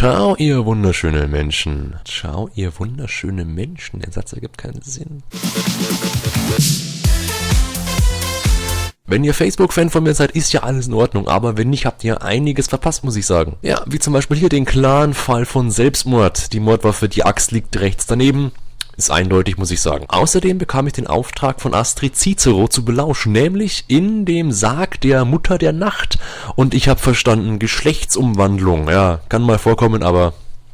Ciao, ihr wunderschönen Menschen. Ciao, ihr wunderschönen Menschen. Der Satz ergibt keinen Sinn. Wenn ihr Facebook-Fan von mir seid, ist ja alles in Ordnung, aber wenn nicht, habt ihr einiges verpasst, muss ich sagen. Ja, wie zum Beispiel hier den klaren Fall von Selbstmord. Die Mordwaffe, die Axt liegt rechts daneben. Ist eindeutig, muss ich sagen. Außerdem bekam ich den Auftrag von Astrid Cicero zu belauschen, nämlich in dem Sarg der Mutter der Nacht. Und ich habe verstanden, Geschlechtsumwandlung. Ja, kann mal vorkommen, aber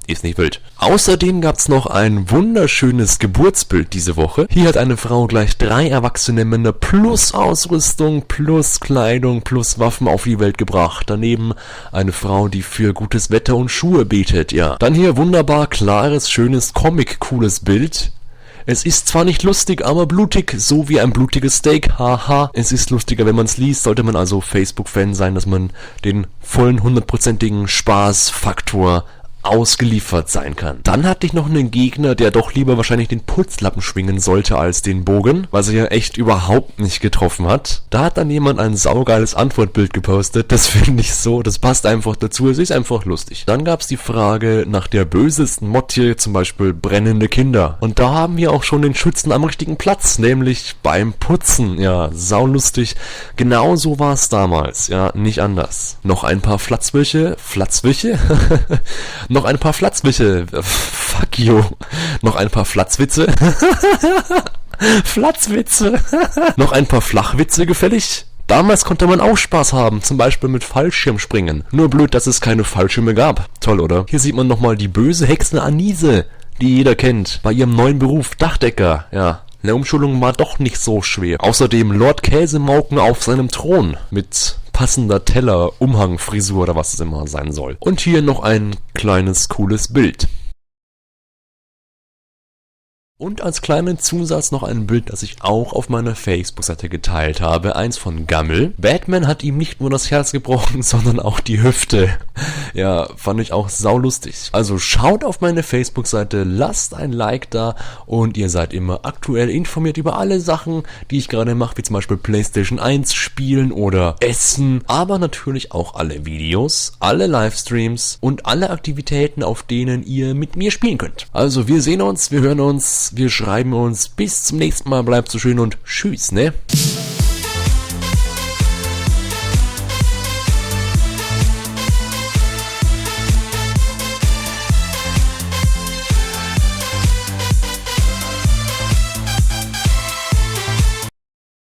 ist nicht wild. Außerdem gab's noch ein wunderschönes Geburtsbild diese Woche. Hier hat eine Frau gleich 3 erwachsene Männer plus Ausrüstung, plus Kleidung, plus Waffen auf die Welt gebracht. Daneben eine Frau, die für gutes Wetter und Schuhe betet, ja. Dann hier wunderbar klares, schönes, comic-cooles Bild. Es ist zwar nicht lustig, aber blutig, so wie ein blutiges Steak, haha. Es ist lustiger, wenn man es liest, sollte man also Facebook-Fan sein, dass man den vollen 100%igen Spaßfaktor ausgeliefert sein kann. Dann hatte ich noch einen Gegner, der doch lieber wahrscheinlich den Putzlappen schwingen sollte als den Bogen, was er ja echt überhaupt nicht getroffen hat. Da hat dann jemand ein saugeiles Antwortbild gepostet. Das finde ich so, das passt einfach dazu, es ist einfach lustig. Dann gab es die Frage nach der bösesten Mod hier, zum Beispiel brennende Kinder. Und da haben wir auch schon den Schützen am richtigen Platz, nämlich beim Putzen. Ja, saulustig. Genau so war es damals, ja, nicht anders. Noch ein paar Flatzwürche? Noch ein paar Flatzwitze. Fuck you. Noch ein paar Flatzwitze. Flatzwitze. Noch ein paar Flachwitze gefällig? Damals konnte man auch Spaß haben, zum Beispiel mit Fallschirmspringen. Nur blöd, dass es keine Fallschirme gab. Toll, oder? Hier sieht man nochmal die böse Hexe Anise, die jeder kennt, bei ihrem neuen Beruf Dachdecker. Ja, eine Umschulung war doch nicht so schwer. Außerdem Lord Käsemauken auf seinem Thron mit passender Teller, Umhang, Frisur oder was es immer sein soll. Und hier noch ein kleines, cooles Bild. Und als kleinen Zusatz noch ein Bild, das ich auch auf meiner Facebook-Seite geteilt habe. Eins von Gammel. Batman hat ihm nicht nur das Herz gebrochen, sondern auch die Hüfte. Ja, fand ich auch saulustig. Also schaut auf meine Facebook-Seite, lasst ein Like da und ihr seid immer aktuell informiert über alle Sachen, die ich gerade mache, wie zum Beispiel PlayStation 1 spielen oder Essen. Aber natürlich auch alle Videos, alle Livestreams und alle Aktivitäten, auf denen ihr mit mir spielen könnt. Also wir sehen uns, wir hören uns. Wir schreiben uns. Bis zum nächsten Mal. Bleibt so schön und tschüss, ne?